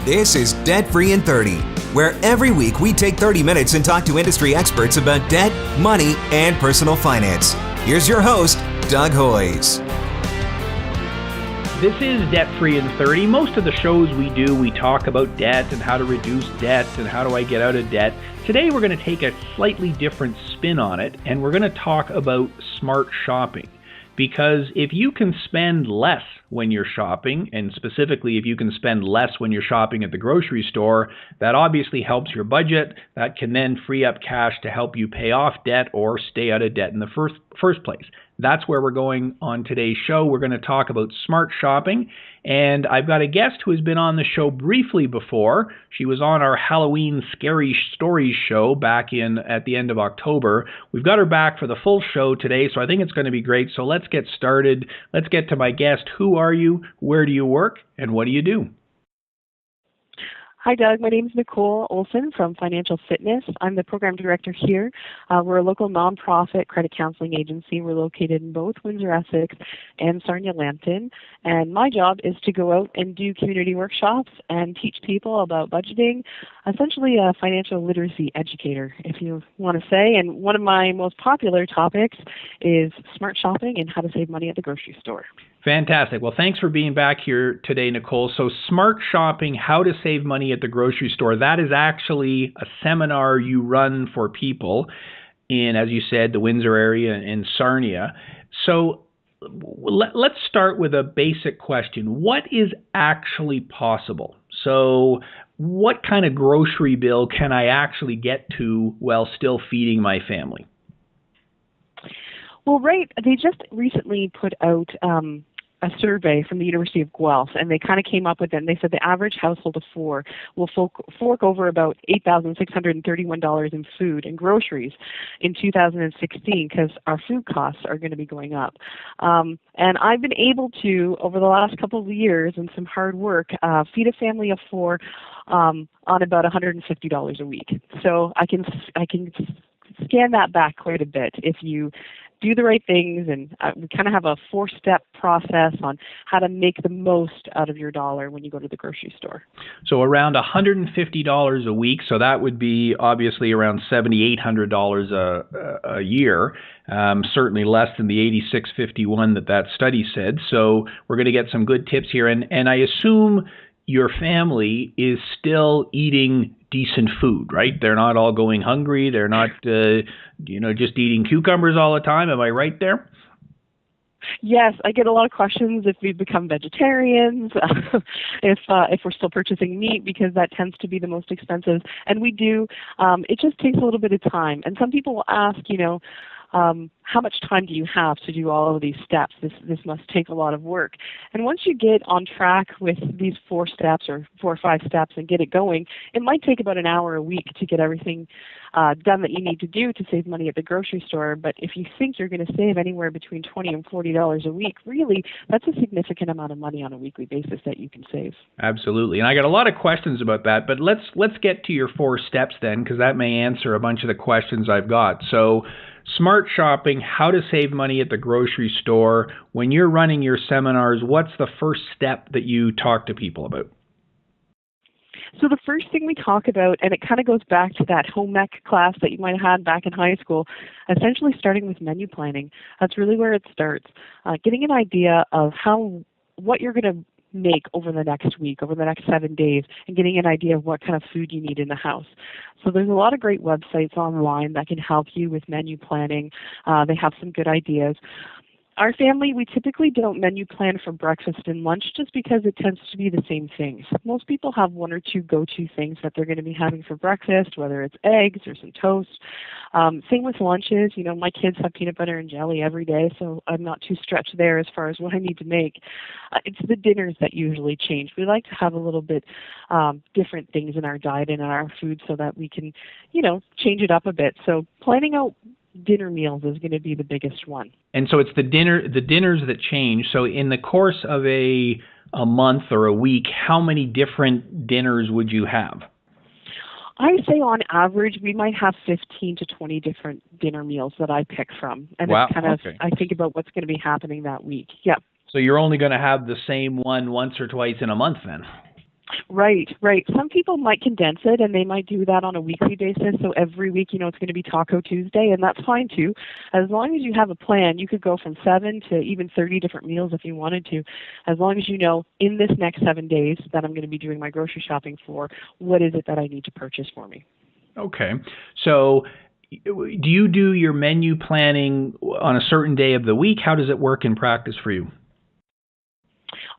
This is Debt Free in 30, where every week we take 30 minutes and talk to industry experts about debt, money, and personal finance. Here's your host, Doug Hoyes. This is Debt Free in 30. Most of the shows we talk about debt and how to reduce debt and how do I get out of debt. Today we're going to take a slightly different spin on it, and we're going to talk about smart shopping. Because if you can spend less when you're shopping, and specifically if you can spend less when you're shopping at the grocery store, that obviously helps your budget. That can then free up cash to help you pay off debt or stay out of debt in the first place. That's where we're going on today's show. We're going to talk about smart shopping. And I've got a guest who has been on the show briefly before. She was on our Halloween Scary Stories show back at the end of October. We've got her back for the full show today, so I think it's going to be great. So let's get started. Let's get to my guest. Who are you? Where do you work? And what do you do? Hi, Doug. My name is Nicole Olsen from Financial Fitness. I'm the program director here. We're a local nonprofit credit counseling agency. We're located in both Windsor, Essex and Sarnia, Lambton. And my job is to go out and do community workshops and teach people about budgeting, essentially a financial literacy educator, if you want to say. And one of my most popular topics is smart shopping and how to save money at the grocery store. Fantastic. Well, thanks for being back here today, Nicole. So smart shopping, how to save money at the grocery store, that is actually a seminar you run for people in, as you said, the Windsor area in Sarnia. So let's start with a basic question. What is actually possible? So what kind of grocery bill can I actually get to while still feeding my family? Well, right. They just recently put out a survey from the University of Guelph, and they kind of came up with it, and they said the average household of four will fork over about $8,631 in food and groceries in 2016 because our food costs are going to be going up. And I've been able to, over the last couple of years and some hard work, feed a family of four on about $150 a week. So I can scan that back quite a bit if you do the right things, and we kind of have a 4-step process on how to make the most out of your dollar when you go to the grocery store. So around $150 a week, so that would be obviously around $7,800 a year, certainly less than the $8,651 that study said. So we're going to get some good tips here, and I assume your family is still eating decent food, right? They're not all going hungry. They're not, just eating cucumbers all the time. Am I right there? Yes, I get a lot of questions if we've become vegetarians, if we're still purchasing meat, because that tends to be the most expensive. And we do. It just takes a little bit of time. And some people will ask, how much time do you have to do all of these steps? This must take a lot of work. And once you get on track with these 4 steps or 4 or 5 steps and get it going, it might take about an hour a week to get everything done that you need to do to save money at the grocery store. But if you think you're going to save anywhere between $20 and $40 a week, really, that's a significant amount of money on a weekly basis that you can save. Absolutely. And I got a lot of questions about that, but let's get to your 4 steps then, because that may answer a bunch of the questions I've got. So smart shopping, how to save money at the grocery store. When you're running your seminars, what's the first step that you talk to people about? So the first thing we talk about, and it kind of goes back to that home ec class that you might have had back in high school, essentially starting with menu planning. That's really where it starts. Getting an idea of what you're going to make over the next week, over the next 7 days, and getting an idea of what kind of food you need in the house. So there's a lot of great websites online that can help you with menu planning. They have some good ideas. Our family, we typically don't menu plan for breakfast and lunch just because it tends to be the same things. Most people have 1 or 2 go-to things that they're going to be having for breakfast, whether it's eggs or some toast. Same with lunches. My kids have peanut butter and jelly every day, so I'm not too stretched there as far as what I need to make. It's the dinners that usually change. We like to have a little bit different things in our diet and in our food so that we can, change it up a bit. So planning out dinner meals is going to be the biggest one. And so it's the dinners that change. So in the course of a month or a week, how many different dinners would you have? I say on average, we might have 15 to 20 different dinner meals that I pick from. And wow. It's kind of, I think about what's going to be happening that week. Yeah. So you're only going to have the same one once or twice in a month then? Right, right. Some people might condense it and they might do that on a weekly basis. So every week, it's going to be Taco Tuesday, and that's fine too. As long as you have a plan, you could go from 7 to even 30 different meals if you wanted to. As long as you know in this next 7 days that I'm going to be doing my grocery shopping for, what is it that I need to purchase for me? Okay. So do you do your menu planning on a certain day of the week? How does it work in practice for you?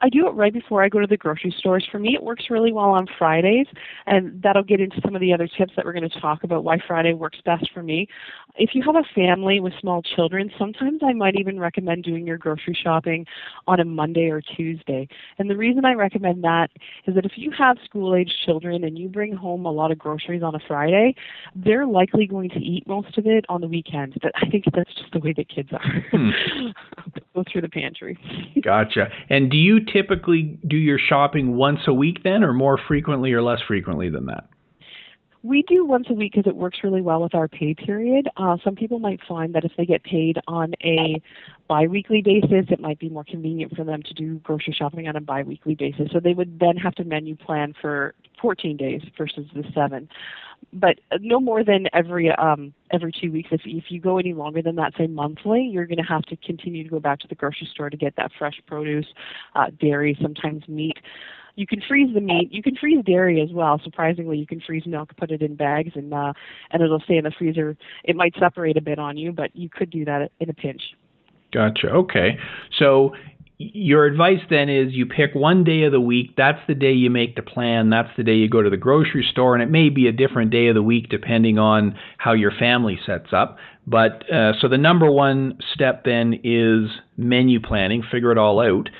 I do it right before I go to the grocery stores. For me, it works really well on Fridays, and that'll get into some of the other tips that we're going to talk about, why Friday works best for me. If you have a family with small children, sometimes I might even recommend doing your grocery shopping on a Monday or Tuesday. And the reason I recommend that is that if you have school-age children and you bring home a lot of groceries on a Friday, they're likely going to eat most of it on the weekend. But I think that's just the way that kids are. Go through the pantry. Gotcha. And do you typically do your shopping once a week then, or more frequently or less frequently than that? We do once a week because it works really well with our pay period. Some people might find that if they get paid on a biweekly basis, it might be more convenient for them to do grocery shopping on a biweekly basis. So they would then have to menu plan for 14 days versus the 7. But no more than every 2 weeks. If you go any longer than that, say monthly, you're going to have to continue to go back to the grocery store to get that fresh produce, dairy, sometimes meat. You can freeze the meat. You can freeze dairy as well. Surprisingly, you can freeze milk, put it in bags, and it'll stay in the freezer. It might separate a bit on you, but you could do that in a pinch. Gotcha. Okay. So your advice then is you pick one day of the week. That's the day you make the plan. That's the day you go to the grocery store, and it may be a different day of the week depending on how your family sets up. But so the number one step then is menu planning. Figure it all out.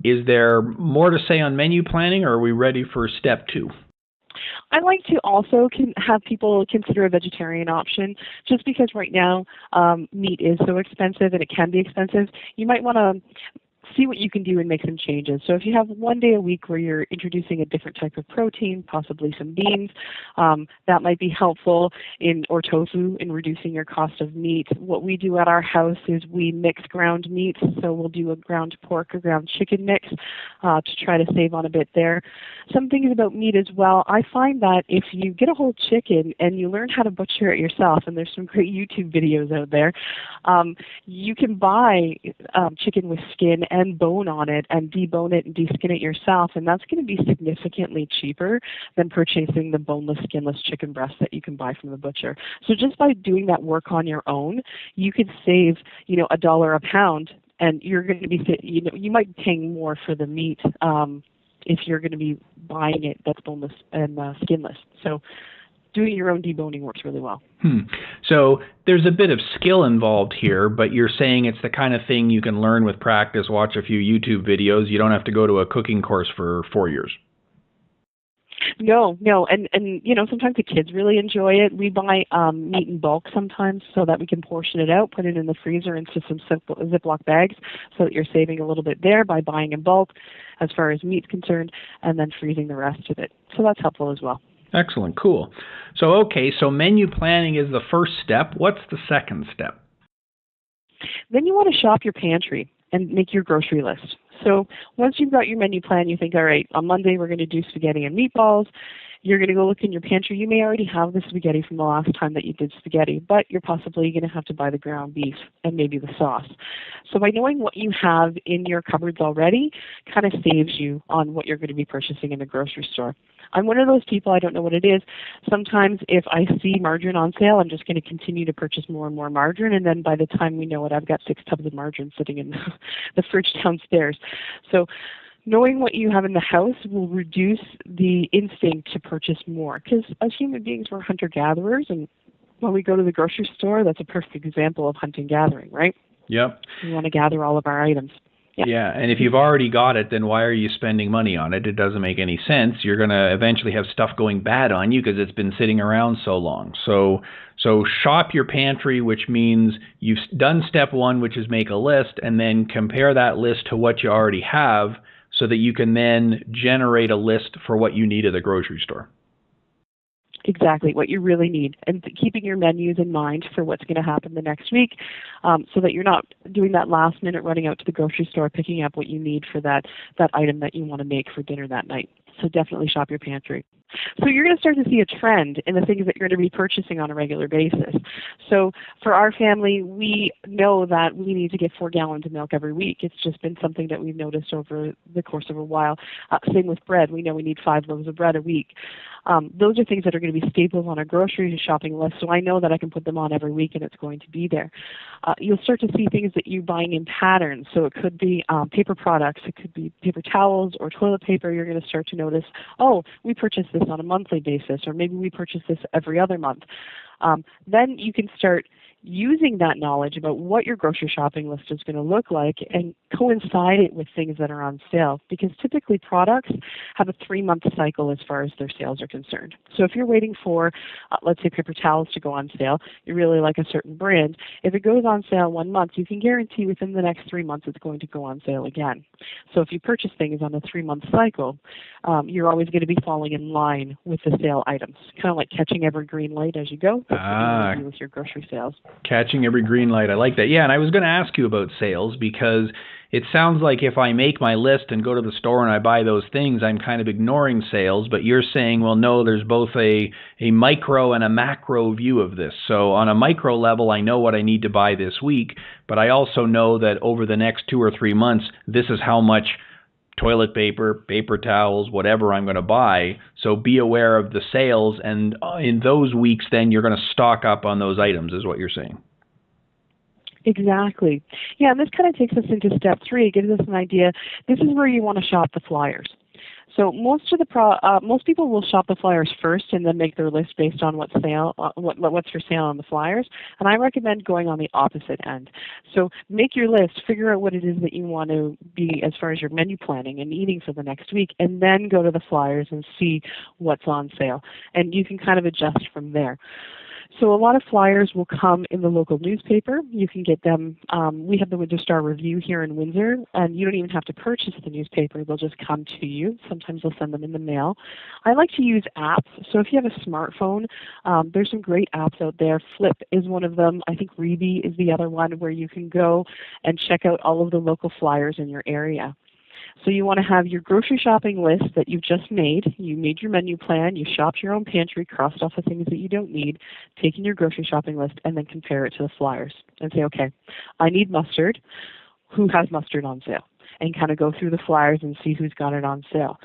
Is there more to say on menu planning, or are we ready for step 2? I like to also have people consider a vegetarian option, just because right now meat is so expensive and it can be expensive. You might want to see what you can do and make some changes. So if you have one day a week where you're introducing a different type of protein, possibly some beans, that might be helpful or tofu in reducing your cost of meat. What we do at our house is we mix ground meats. So we'll do a ground pork or ground chicken mix to try to save on a bit there. Some things about meat as well. I find that if you get a whole chicken and you learn how to butcher it yourself, and there's some great YouTube videos out there, you can buy chicken with skin and bone on it and debone it and deskin it yourself, and that's going to be significantly cheaper than purchasing the boneless, skinless chicken breast that you can buy from the butcher. So just by doing that work on your own, you could save, $1 a pound, and you're going to be, you might be paying more for the meat if you're going to be buying it that's boneless and skinless. So doing your own deboning works really well. So there's a bit of skill involved here, but you're saying it's the kind of thing you can learn with practice, watch a few YouTube videos. You don't have to go to a cooking course for 4 years. No, and sometimes the kids really enjoy it. We buy meat in bulk sometimes so that we can portion it out, put it in the freezer into some Ziploc bags so that you're saving a little bit there by buying in bulk as far as meat's concerned, and then freezing the rest of it. So that's helpful as well. Excellent. Cool. So menu planning is the first step. What's the second step? Then you want to shop your pantry and make your grocery list. So once you've got your menu plan, you think, all right, on Monday we're going to do spaghetti and meatballs. You're going to go look in your pantry. You may already have the spaghetti from the last time that you did spaghetti, but you're possibly going to have to buy the ground beef and maybe the sauce. So by knowing what you have in your cupboards already kind of saves you on what you're going to be purchasing in the grocery store. I'm one of those people, I don't know what it is. Sometimes if I see margarine on sale, I'm just going to continue to purchase more and more margarine, and then by the time we know it, I've got 6 tubs of margarine sitting in the fridge downstairs. So knowing what you have in the house will reduce the instinct to purchase more, because as human beings, we're hunter-gatherers, and when we go to the grocery store, that's a perfect example of hunting-gathering, right? Yep. We want to gather all of our items. Yeah, and if you've already got it, then why are you spending money on it? It doesn't make any sense. You're going to eventually have stuff going bad on you because it's been sitting around so long. So shop your pantry, which means you've done step 1, which is make a list, and then compare that list to what you already have so that you can then generate a list for what you need at the grocery store. Exactly, what you really need, and keeping your menus in mind for what's going to happen the next week, so that you're not doing that last minute running out to the grocery store picking up what you need for that item that you want to make for dinner that night. So definitely shop your pantry. So you're going to start to see a trend in the things that you're going to be purchasing on a regular basis. So for our family, we know that we need to get 4 gallons of milk every week. It's just been something that we've noticed over the course of a while. Same with bread. We know we need 5 loaves of bread a week. Those are things that are going to be staples on a grocery shopping list, so I know that I can put them on every week and it's going to be there. You'll start to see things that you're buying in patterns. So it could be paper products, it could be paper towels or toilet paper. You're going to start to notice, oh, we purchase this on a monthly basis, or maybe we purchase this every other month. Then you can start using that knowledge about what your grocery shopping list is going to look like and coincide it with things that are on sale, because typically products have a 3-month cycle as far as their sales are concerned. So if you're waiting for, let's say, paper towels to go on sale, you really like a certain brand, if it goes on sale 1 month, you can guarantee within the next 3 months it's going to go on sale again. So if you purchase things on a 3-month cycle, you're always going to be falling in line with the sale items, kind of like catching every green light as you go. That's what you want to do with your grocery sales. Catching every green light. I like that. Yeah, and I was going to ask you about sales, because it sounds like if I make my list and go to the store and I buy those things, I'm kind of ignoring sales. But you're saying, well, no, there's both a micro and a macro view of this. So on a micro level, I know what I need to buy this week, but I also know that over the next 2 or 3 months, this is how much toilet paper, paper towels, whatever I'm going to buy. So be aware of the sales, and in those weeks, then you're going to stock up on those items, is what you're saying. Exactly. Yeah, and this kind of takes us into step 3. It gives us an idea. This is where you want to shop the flyers. So most people will shop the flyers first and then make their list based on what's for sale on the flyers. And I recommend going on the opposite end. So make your list, figure out what it is that you want to be as far as your menu planning and eating for the next week, and then go to the flyers and see what's on sale. And you can kind of adjust from there. So a lot of flyers will come in the local newspaper. You can get them. We have the Windsor Star Review here in Windsor, and you don't even have to purchase the newspaper. They'll just come to you. Sometimes they'll send them in the mail. I like to use apps. So if you have a smartphone, there's some great apps out there. Flip is one of them. I think Reeby is the other one, where you can go and check out all of the local flyers in your area. So you want to have your grocery shopping list that you've just made. You made your menu plan, you shopped your own pantry, crossed off the things that you don't need, taking your grocery shopping list, and then compare it to the flyers and say, okay, I need mustard. Who has mustard on sale? And kind of go through the flyers and see who's got it on sale.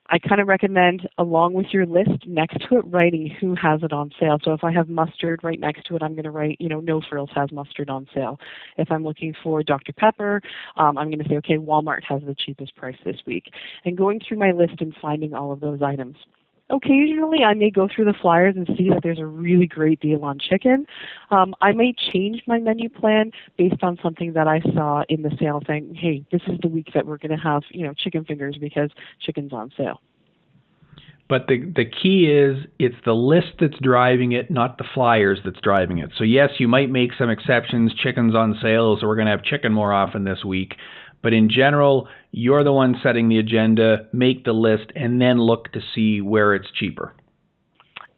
I kind of recommend, along with your list, next to it, writing who has it on sale. So if I have mustard right next to it, I'm going to write, No Frills has mustard on sale. If I'm looking for Dr. Pepper, I'm going to say, okay, Walmart has the cheapest price this week. And going through my list and finding all of those items. Occasionally, I may go through the flyers and see that there's a really great deal on chicken. I may change my menu plan based on something that I saw in the sale, saying, hey, this is the week that we're going to have, chicken fingers because chicken's on sale. But the key is it's the list that's driving it, not the flyers that's driving it. So yes, you might make some exceptions. Chicken's on sale, so we're going to have chicken more often this week. But in general, you're the one setting the agenda, make the list, and then look to see where it's cheaper.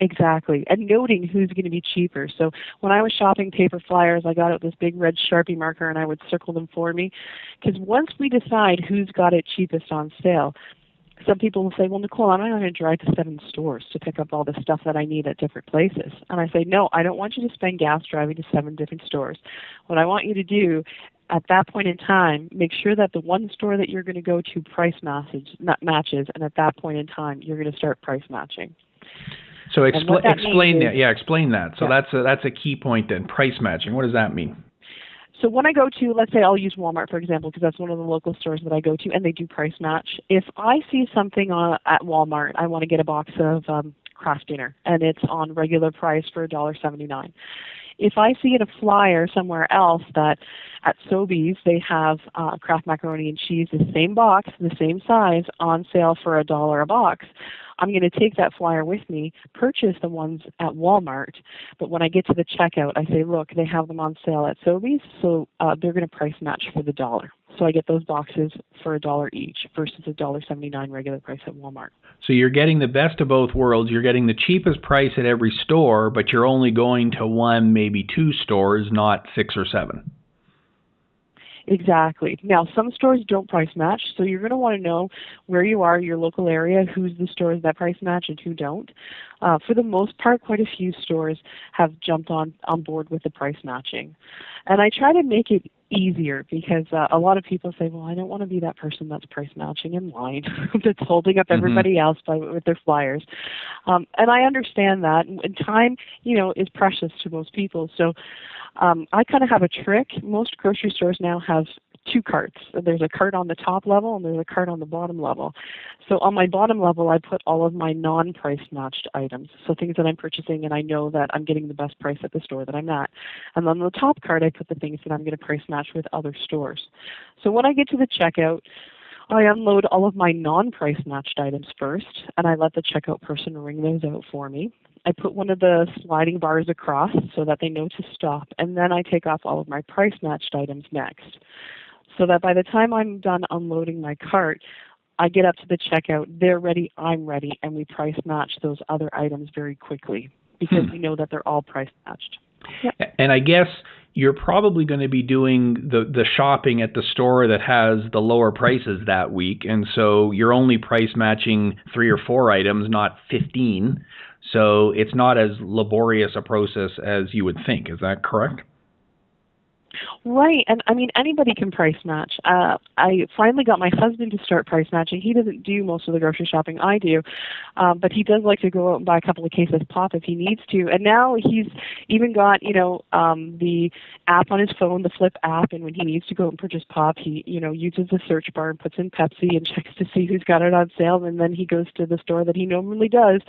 Exactly, and noting who's going to be cheaper. So when I was shopping paper flyers, I got out this big red Sharpie marker and I would circle them for me. Because once we decide who's got it cheapest on sale, some people will say, well, Nicole, I'm not going to drive to 7 stores to pick up all the stuff that I need at different places. And I say, no, I don't want you to spend gas driving to 7 different stores. What I want you to do at that point in time, make sure that the one store that you're going to go to price matches, and at that point in time, you're going to start price matching. So explain that. Yeah, explain that. So yeah. That's a key point then, price matching. What does that mean? So when I go to, let's say I'll use Walmart, for example, because that's one of the local stores that I go to, and they do price match. If I see something at Walmart, I want to get a box of Kraft Dinner, and it's on regular price for $1.79. If I see in a flyer somewhere else that at Sobeys they have Kraft macaroni and cheese, the same box, the same size, on sale for $1 a box, I'm going to take that flyer with me, purchase the ones at Walmart, but when I get to the checkout, I say, look, they have them on sale at Sobeys, so they're going to price match for the $1. So I get those boxes for $1 each versus $1.79 regular price at Walmart. So you're getting the best of both worlds. You're getting the cheapest price at every store, but you're only going to 1, maybe 2 stores, not 6 or 7. Exactly. Now, some stores don't price match, so you're going to want to know where you are, your local area, who's the stores that price match and who don't. For the most part, quite a few stores have jumped on board with the price matching. And I try to make it easier because a lot of people say, well, I don't want to be that person that's price matching in line, that's holding up everybody else with their flyers. And I understand that. And time, is precious to most people. So I kind of have a trick. Most grocery stores now have two carts. There's a cart on the top level and there's a cart on the bottom level. So on my bottom level, I put all of my non-price matched items, so things that I'm purchasing and I know that I'm getting the best price at the store that I'm at. And on the top cart, I put the things that I'm going to price match with other stores. So when I get to the checkout, I unload all of my non-price matched items first, and I let the checkout person ring those out for me. I put one of the sliding bars across so that they know to stop, and then I take off all of my price matched items next. So that by the time I'm done unloading my cart, I get up to the checkout, they're ready, I'm ready, and we price match those other items very quickly because we know that they're all price matched. Yep. And I guess you're probably going to be doing the shopping at the store that has the lower prices that week, and so you're only price matching 3 or 4 items, not 15. So it's not as laborious a process as you would think. Is that correct? Right, and I mean, anybody can price match. I finally got my husband to start price matching. He doesn't do most of the grocery shopping I do, but he does like to go out and buy a couple of cases of pop if he needs to. And now he's even got, the app on his phone, the Flip app, and when he needs to go out and purchase pop, he, uses the search bar and puts in Pepsi and checks to see who's got it on sale, and then he goes to the store that he normally does,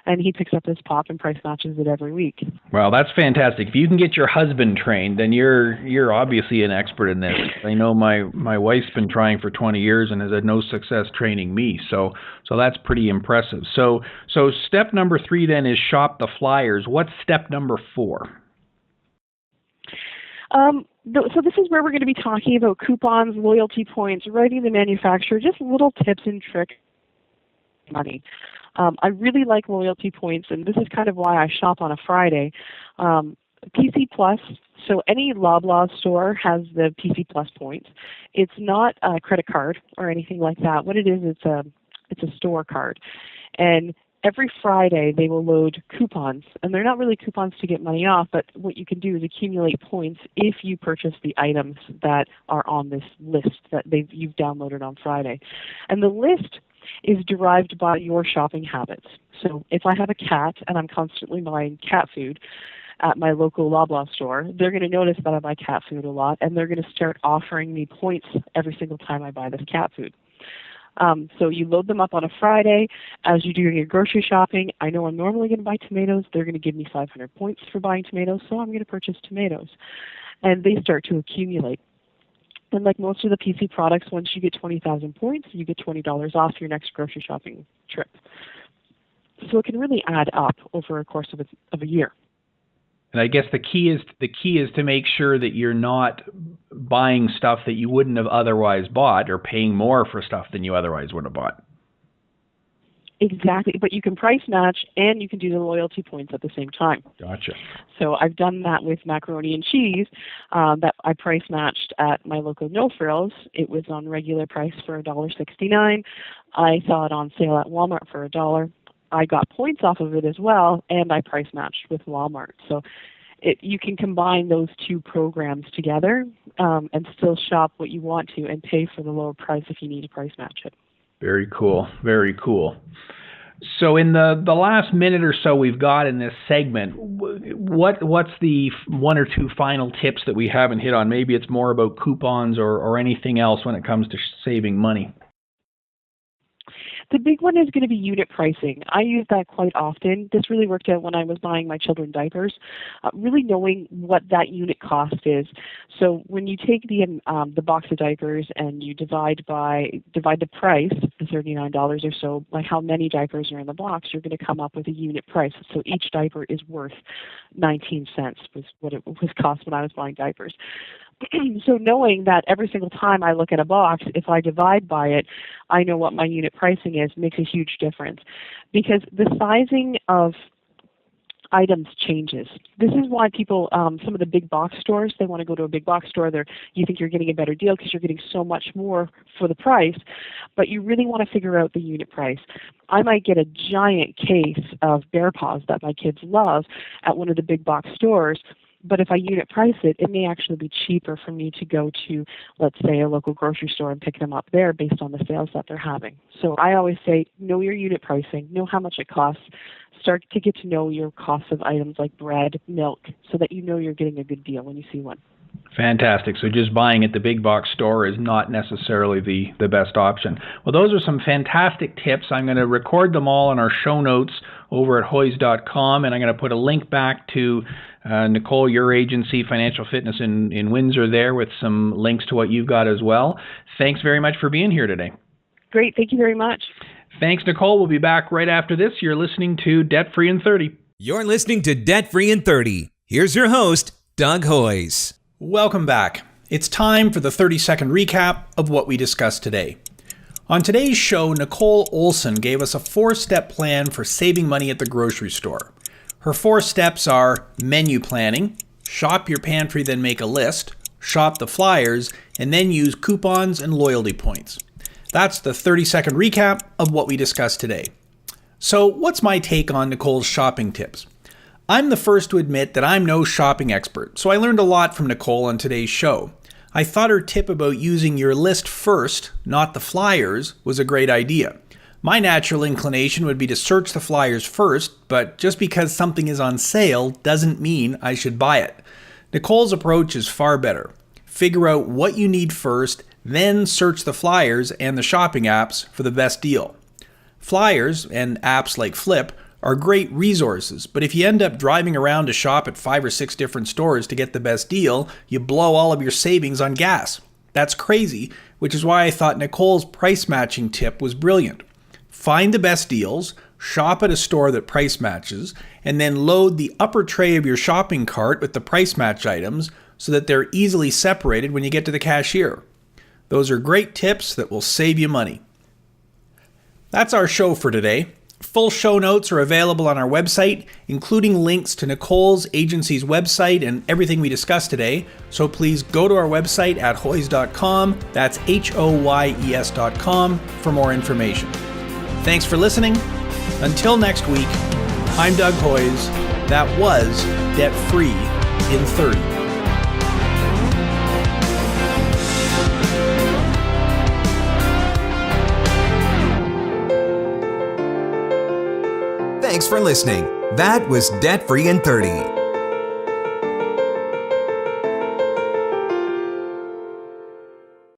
and he picks up his pop and price matches it every week. Well, that's fantastic. If you can get your husband trained, then you're obviously an expert in this. I know my wife's been trying for 20 years and has had no success training me. So that's pretty impressive. So step number 3 then is shop the flyers. What's step number 4? So this is where we're going to be talking about coupons, loyalty points, writing the manufacturer, just little tips and tricks. Money. I really like loyalty points, and this is kind of why I shop on a Friday. PC Plus, so any Loblaw store has the PC Plus points. It's not a credit card or anything like that. What it is, it's a store card. And every Friday they will load coupons, and they're not really coupons to get money off, but what you can do is accumulate points if you purchase the items that are on this list that you've downloaded on Friday. And the list is derived by your shopping habits. So if I have a cat and I'm constantly buying cat food at my local Loblaw store, they're going to notice that I buy cat food a lot, and they're going to start offering me points every single time I buy this cat food. So you load them up on a Friday. As you're doing your grocery shopping, I know I'm normally going to buy tomatoes. They're going to give me 500 points for buying tomatoes, so I'm going to purchase tomatoes. And they start to accumulate. And like most of the PC products, once you get 20,000 points, you get $20 off your next grocery shopping trip. So it can really add up over a course of a year. And I guess the key is to make sure that you're not buying stuff that you wouldn't have otherwise bought, or paying more for stuff than you otherwise would have bought. Exactly, but you can price match and you can do the loyalty points at the same time. Gotcha. So I've done that with macaroni and cheese that I price matched at my local No Frills. It was on regular price for $1.69. I saw it on sale at Walmart for $1. I got points off of it as well, and I price matched with Walmart. So you can combine those two programs together and still shop what you want to and pay for the lower price if you need to price match it. Very cool. Very cool. So in the last minute or so we've got in this segment, what's the 1 or 2 final tips that we haven't hit on? Maybe it's more about coupons or anything else when it comes to saving money. The big one is going to be unit pricing. I use that quite often. This really worked out when I was buying my children diapers, really knowing what that unit cost is. So when you take the box of diapers and you divide the price, the $39 or so, by how many diapers are in the box, you're going to come up with a unit price. So each diaper is worth 19 cents was what it was cost when I was buying diapers. So knowing that every single time I look at a box, if I divide by it, I know what my unit pricing is, makes a huge difference. Because the sizing of items changes. This is why people, some of the big box stores, they want to go to a big box store. You think you're getting a better deal because you're getting so much more for the price, but you really want to figure out the unit price. I might get a giant case of Bear Paws that my kids love at one of the big box stores, but if I unit price it, it may actually be cheaper for me to go to, let's say, a local grocery store and pick them up there based on the sales that they're having. So I always say, know your unit pricing, know how much it costs, start to get to know your costs of items like bread, milk, so that you know you're getting a good deal when you see one. Fantastic. So just buying at the big box store is not necessarily the best option. Well, those are some fantastic tips. I'm going to record them all in our show notes over at hoys.com, and I'm going to put a link back to Nicole, your agency, Financial Fitness in Windsor there, with some links to what you've got as well. Thanks very much for being here today. Great. Thank you very much. Thanks, Nicole. We'll be back right after this. You're listening to Debt Free in 30. You're listening to Debt Free in 30. Here's your host, Doug Hoys. Welcome back. It's time for the 30-second recap of what we discussed today. On today's show, Nicole Olsen gave us a 4-step plan for saving money at the grocery store. Her 4 steps are menu planning, shop your pantry then make a list, shop the flyers, and then use coupons and loyalty points. That's the 30-second recap of what we discussed today. So what's my take on Nicole's shopping tips? I'm the first to admit that I'm no shopping expert, so I learned a lot from Nicole on today's show. I thought her tip about using your list first, not the flyers, was a great idea. My natural inclination would be to search the flyers first, but just because something is on sale doesn't mean I should buy it. Nicole's approach is far better. Figure out what you need first, then search the flyers and the shopping apps for the best deal. Flyers, and apps like Flip, are great resources, but if you end up driving around to shop at 5 or 6 different stores to get the best deal, you blow all of your savings on gas. That's crazy, which is why I thought Nicole's price matching tip was brilliant. Find the best deals, shop at a store that price matches, and then load the upper tray of your shopping cart with the price match items so that they're easily separated when you get to the cashier. Those are great tips that will save you money. That's our show for today. Full show notes are available on our website, including links to Nicole's agency's website and everything we discussed today. So please go to our website at hoys.com, that's HOYES.com, for more information. Thanks for listening. Until next week, I'm Doug Hoys. That was Debt Free in 30. Thanks for listening. That was Debt Free in 30.